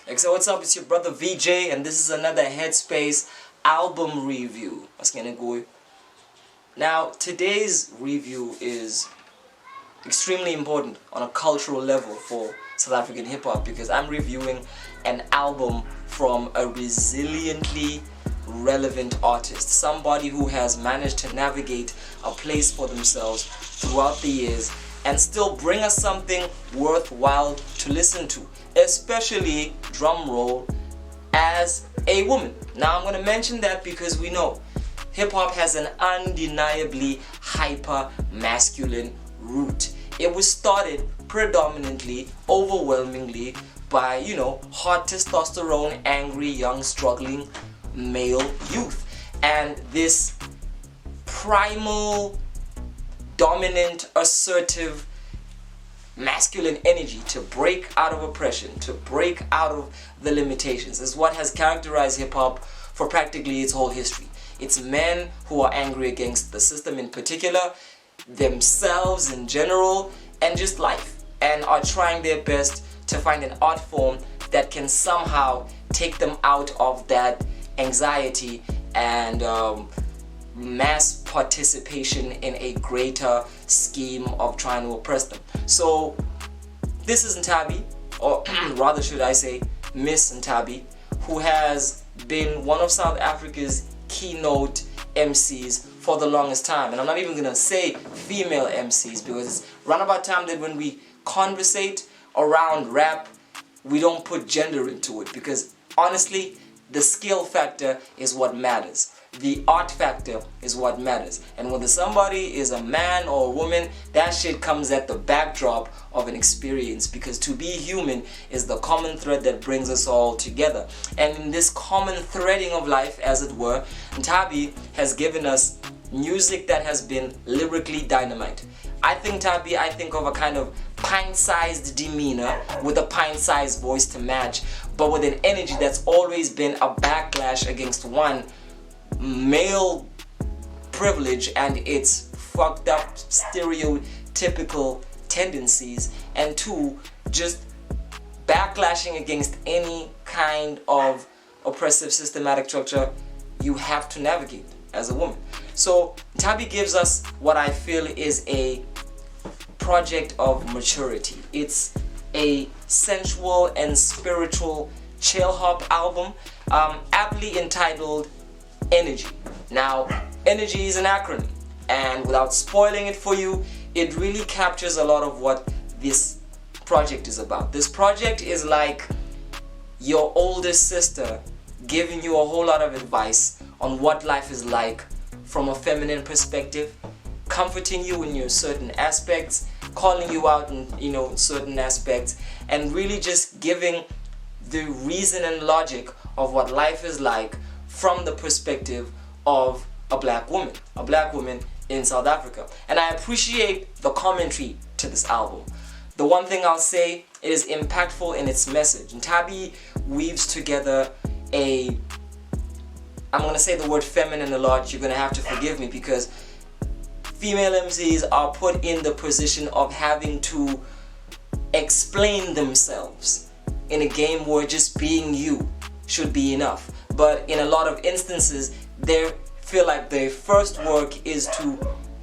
So what's up? It's your brother VJ, and this is another Headspace album review. What's gonna go? Now, today's review is extremely important on a cultural level for South African hip hop because I'm reviewing an album from a resiliently relevant artist, somebody who has managed to navigate a place for themselves throughout the years and still bring us something worthwhile to listen to, especially, drum roll, as a woman. Now I'm going to mention that because we know hip-hop has an undeniably hyper-masculine root. It was started predominantly, overwhelmingly by, hot testosterone, angry, young, struggling male youth. And this primal, dominant, assertive, masculine energy to break out of oppression, to break out of the limitations is what has characterized hip-hop for practically its whole history. It's men who are angry against the system in particular, themselves in general, and just life, and are trying their best to find an art form that can somehow take them out of that anxiety and mass participation in a greater scheme of trying to oppress them. So this is Nthabi, or rather should I say Ms Nthabi, who has been one of South Africa's keynote MCs for the longest time. And I'm not even gonna say female MCs because it's around about time that when we conversate around rap, we don't put gender into it, because honestly, the skill factor is what matters. The art factor is what matters. And whether somebody is a man or a woman, that shit comes at the backdrop of an experience, because to be human is the common thread that brings us all together. And in this common threading of life, as it were, Nthabi has given us music that has been lyrically dynamite. I think of a kind of pint-sized demeanor with a pint-sized voice to match, but with an energy that's always been a backlash against one, male privilege and its fucked up stereotypical tendencies, and two, just backlashing against any kind of oppressive systematic structure you have to navigate as a woman. So Nthabi gives us what I feel is a project of maturity. It's a sensual and spiritual chill hop album, aptly entitled E.N.E.R.G.Y. Now, E.N.E.R.G.Y is an acronym, and without spoiling it for you, it really captures a lot of what this project is about. This project is like your older sister giving you a whole lot of advice on what life is like from a feminine perspective, comforting you in your certain aspects, calling you out in certain aspects, and really just giving the reason and logic of what life is like from the perspective of a black woman in South Africa. And I appreciate the commentary to this album. The one thing I'll say, it is impactful in its message. Nthabi weaves together I'm going to say the word feminine a lot, you're going to have to forgive me, because female MCs are put in the position of having to explain themselves in a game where just being you should be enough. But in a lot of instances, they feel like their first work is to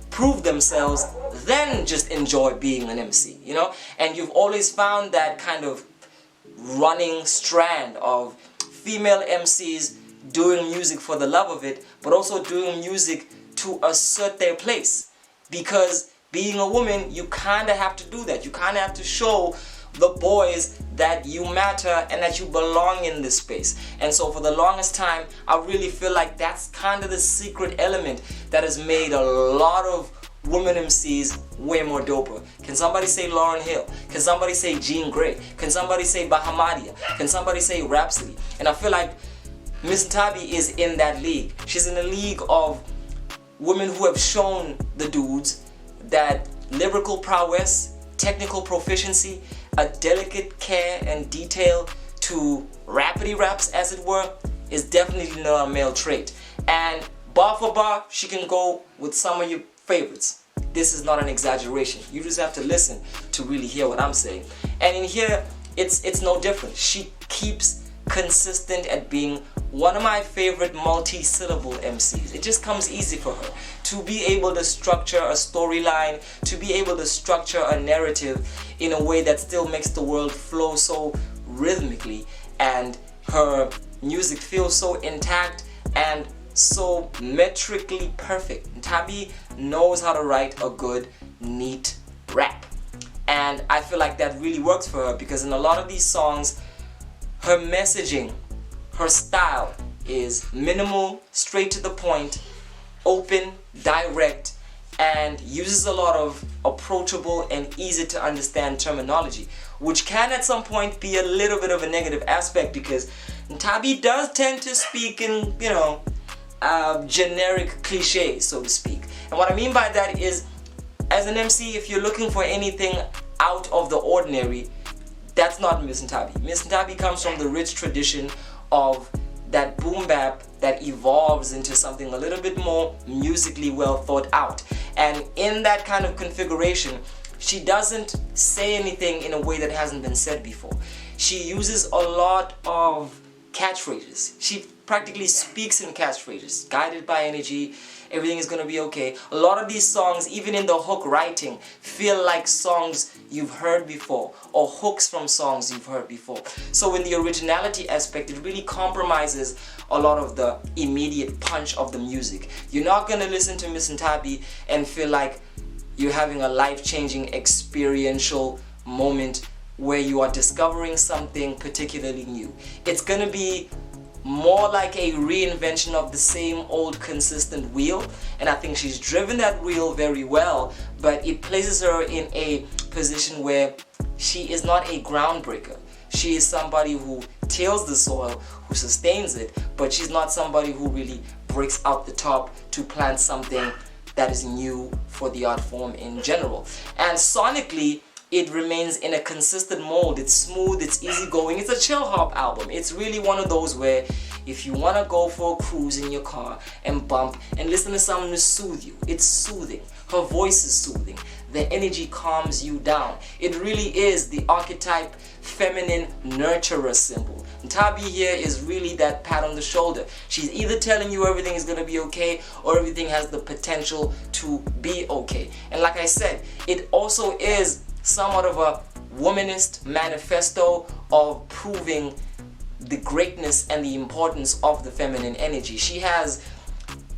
prove themselves, then just enjoy being an MC, And you've always found that kind of running strand of female MCs doing music for the love of it, but also doing music to assert their place. Because being a woman, you kind of have to do that. You kind of have to show the boys that you matter and that you belong in this space. And so for the longest time, I really feel like that's kind of the secret element that has made a lot of women MCs way more doper. Can somebody say Lauryn Hill? Can somebody say Jean Grey? Can somebody say Bahamadia? Can somebody say Rhapsody? And I feel like Ms Nthabi is in that league. She's in a league of women who have shown the dudes that lyrical prowess, technical proficiency, a delicate care and detail to rapidy raps, as it were, is definitely not a male trait. And bar for bar, she can go with some of your favorites. This is not an exaggeration. You just have to listen to really hear what I'm saying. And in here, it's no different. She keeps consistent at being one of my favorite multi-syllable MCs. It just comes easy for her to be able to structure a storyline, to be able to structure a narrative in a way that still makes the world flow so rhythmically, and her music feels so intact and so metrically perfect. Nthabi knows how to write a good, neat rap, and I feel like that really works for her, because in a lot of these songs, her messaging, her style is minimal, straight to the point, open, direct, and uses a lot of approachable and easy to understand terminology, which can at some point be a little bit of a negative aspect, because Nthabi does tend to speak in, you know, generic cliches, so to speak. And what I mean by that is, as an MC, if you're looking for anything out of the ordinary, that's not Ms Nthabi. Ms Nthabi comes from the rich tradition of that boom bap that evolves into something a little bit more musically well thought out. And in that kind of configuration, she doesn't say anything in a way that hasn't been said before. She uses a lot of catchphrases. She practically speaks in catchphrases. Guided by energy, everything is gonna be okay. A lot of these songs, even in the hook writing, feel like songs you've heard before, or hooks from songs you've heard before. So in the originality aspect, it really compromises a lot of the immediate punch of the music. You're not gonna listen to Ms Nthabi and feel like you're having a life-changing experiential moment where you are discovering something particularly new. It's gonna be more like a reinvention of the same old consistent wheel, and I think she's driven that wheel very well, but it places her in a position where she is not a groundbreaker. She is somebody who tills the soil, who sustains it, but she's not somebody who really breaks out the top to plant something that is new for the art form in general. And sonically, it remains in a consistent mold. It's smooth, it's easygoing, it's a chill hop album. It's really one of those where if you want to go for a cruise in your car and bump and listen to something to soothe you, it's soothing. Her voice is soothing. The energy calms you down. It really is the archetype feminine nurturer symbol. Nthabi here is really that pat on the shoulder. She's either telling you everything is going to be okay, or everything has the potential to be okay. And like I said, it also is somewhat of a womanist manifesto of proving the greatness and the importance of the feminine energy. She has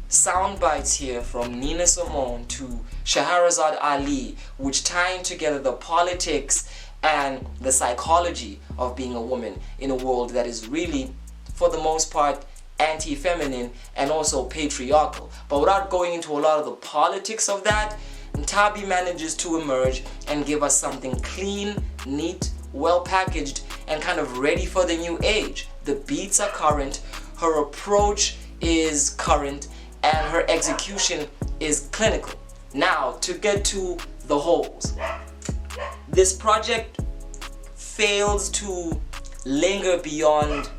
sound bites here from Nina Simone to Shahrazad Ali, which tying together the politics and the psychology of being a woman in a world that is really, for the most part, anti-feminine and also patriarchal. But without going into a lot of the politics of that, Nthabi manages to emerge and give us something clean, neat, well packaged, and kind of ready for the new age. The beats are current, her approach is current, and her execution is clinical. Now, to get to the holes. This project fails to linger beyond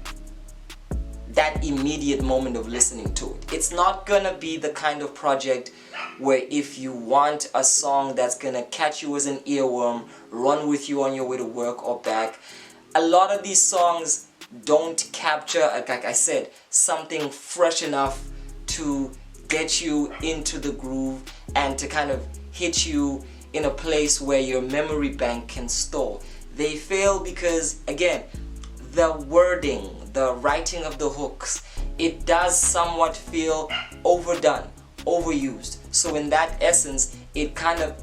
that immediate moment of listening to it. It's not gonna be the kind of project where if you want a song that's gonna catch you as an earworm, run with you on your way to work or back, a lot of these songs don't capture, like I said, something fresh enough to get you into the groove and to kind of hit you in a place where your memory bank can store. They fail because, again, the wording, the writing of the hooks, it does somewhat feel overdone, overused. So in that essence, it kind of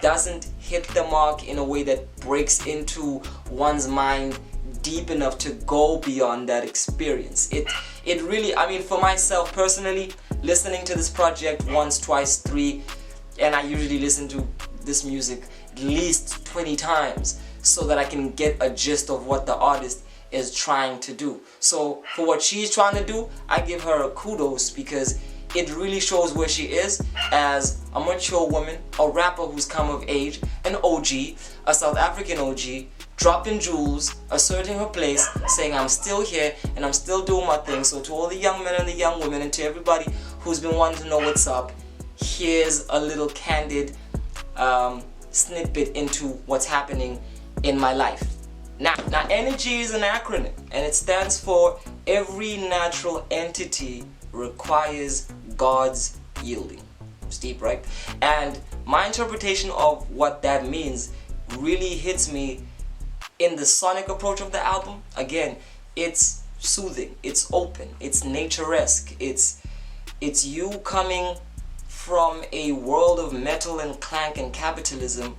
doesn't hit the mark in a way that breaks into one's mind deep enough to go beyond that experience. It really, I mean, for myself personally, listening to this project once, twice, three, and I usually listen to this music at least 20 times so that I can get a gist of what the artist is trying to do. So for what she's trying to do, I give her a kudos, because it really shows where she is as a mature woman, a rapper who's come of age, an OG, a South African OG, dropping jewels, asserting her place, saying I'm still here and I'm still doing my thing. So to all the young men and the young women, and to everybody who's been wanting to know what's up, here's a little candid snippet into what's happening in my life. Now energy is an acronym, and it stands for every natural entity requires God's yielding. It's deep, right? And my interpretation of what that means really hits me in the sonic approach of the album. Again, it's soothing, it's open, it's nature-esque, it's you coming from a world of metal and clank and capitalism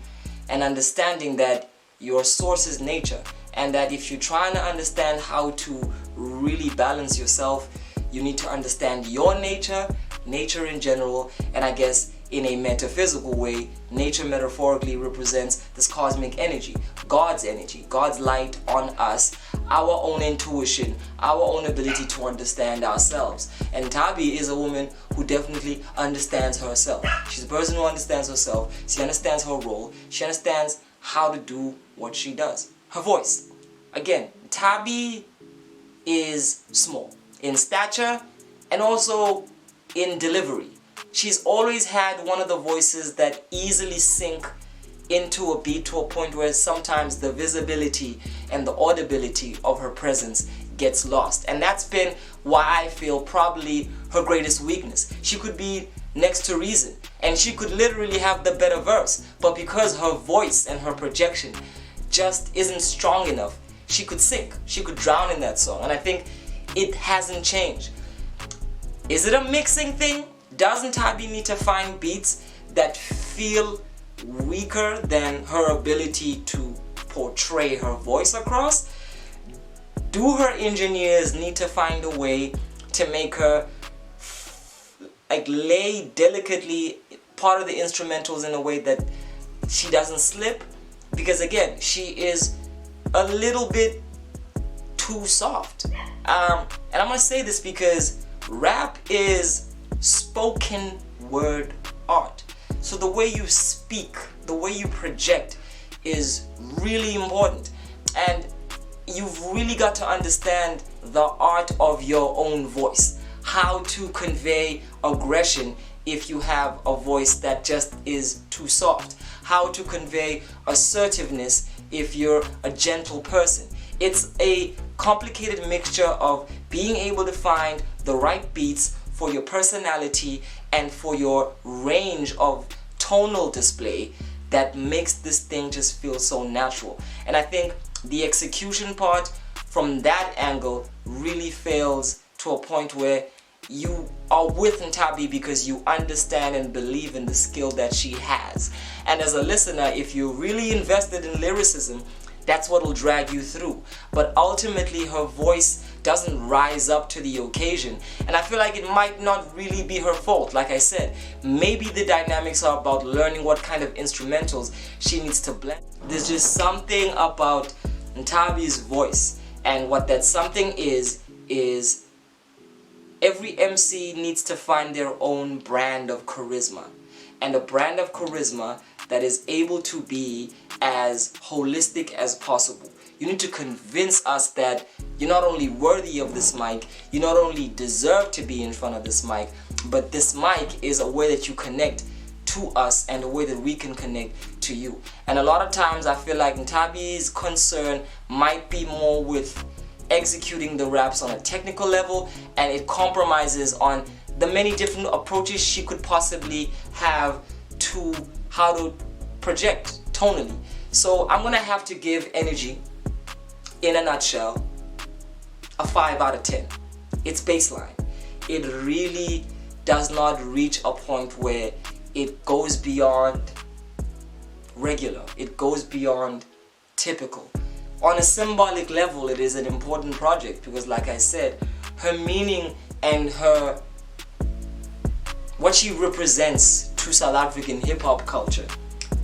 and understanding that your source is nature, and that if you're trying to understand how to really balance yourself, you need to understand your nature in general, and I guess in a metaphysical way, nature metaphorically represents this cosmic energy, God's light on us, our own intuition, our own ability to understand ourselves. And Nthabi is a woman who definitely understands herself. She's a person who understands herself. She understands her role. She understands how to do what she does. Her voice. Again, Nthabi is small in stature and also in delivery. She's always had one of the voices that easily sink into a beat to a point where sometimes the visibility and the audibility of her presence gets lost. And that's been why I feel probably her greatest weakness. She could be next to reason and she could literally have the better verse, but because her voice and her projection just isn't strong enough, she could sink, she could drown in that song. And I think it hasn't changed. Is it a mixing thing? Doesn't Nthabi need to find beats that feel weaker than her ability to portray her voice across? Do her engineers need to find a way to make her like lay delicately part of the instrumentals in a way that she doesn't slip? Because again, she is a little bit too soft. And I'm gonna say this because rap is spoken word art. So the way you speak, the way you project is really important. And you've really got to understand the art of your own voice. How to convey aggression if you have a voice that just is too soft. How to convey assertiveness if you're a gentle person. It's a complicated mixture of being able to find the right beats for your personality and for your range of tonal display that makes this thing just feel so natural. And I think the execution part from that angle really fails to a point where you are with Nthabi because you understand and believe in the skill that she has. And as a listener, if you're really invested in lyricism, that's what will drag you through. But ultimately her voice doesn't rise up to the occasion, and I feel like it might not really be her fault. Like I said, maybe the dynamics are about learning what kind of instrumentals she needs to blend. There's just something about Nthabi's voice, and what that something is every MC needs to find their own brand of charisma, and a brand of charisma that is able to be as holistic as possible. You need to convince us that you're not only worthy of this mic, you not only deserve to be in front of this mic, but this mic is a way that you connect to us and a way that we can connect to you. And a lot of times I feel like Nthabi's concern might be more with executing the raps on a technical level, and it compromises on the many different approaches she could possibly have to how to project tonally. So I'm gonna have to give E.N.E.R.G.Y, in a nutshell, a 5 out of 10. It's baseline. It really does not reach a point where it goes beyond regular. It goes beyond typical. On a symbolic level, it is an important project because, like I said, her meaning and her what she represents to South African hip-hop culture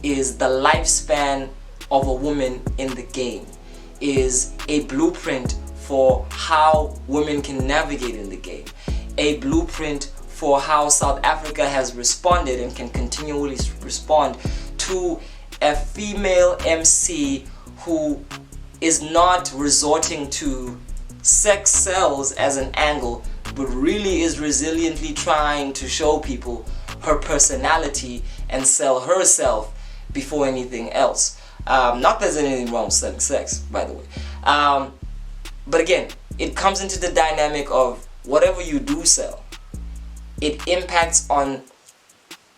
is the lifespan of a woman in the game, is a blueprint for how women can navigate in the game, a blueprint for how South Africa has responded and can continually respond to a female MC who is not resorting to sex sells as an angle, but really is resiliently trying to show people her personality and sell herself before anything else. Not that there's anything wrong with selling sex, by the way. But again, it comes into the dynamic of whatever you do sell, it impacts on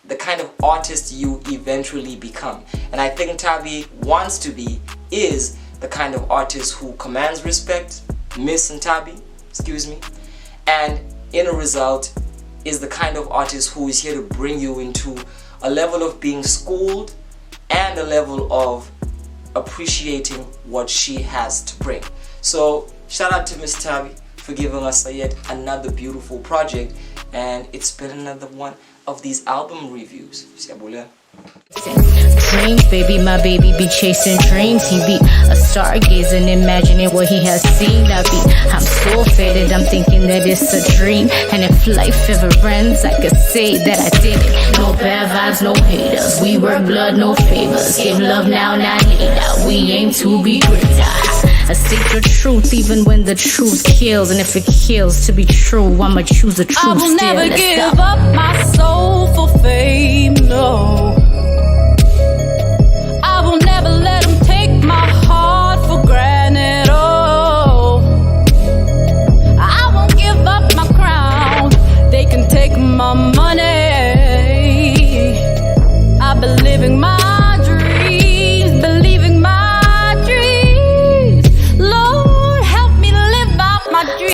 the kind of artist you eventually become. And I think Nthabi wants to be, is the kind of artist who commands respect, Ms Nthabi, excuse me, and in a result is the kind of artist who is here to bring you into a level of being schooled and a level of appreciating what she has to bring. So shout out to Ms Nthabi for giving us yet another beautiful project, and it's been another one of these album reviews. Dreams, baby, my baby be chasing dreams. He be a stargazing, imagining what he has seen. I'm so faded, I'm thinking that it's a dream. And if life ever ends, I could say that I did it. No bad vibes, no haters. We work blood, no favors. Give love now, not later. We aim to be greater. I speak the truth even when the truth kills. And if it kills to be true, I'ma choose the truth. I will never give up my soul for fame, no. I will never let them take my heart for granted, oh. I won't give up my crown. They can take my money. I've been living my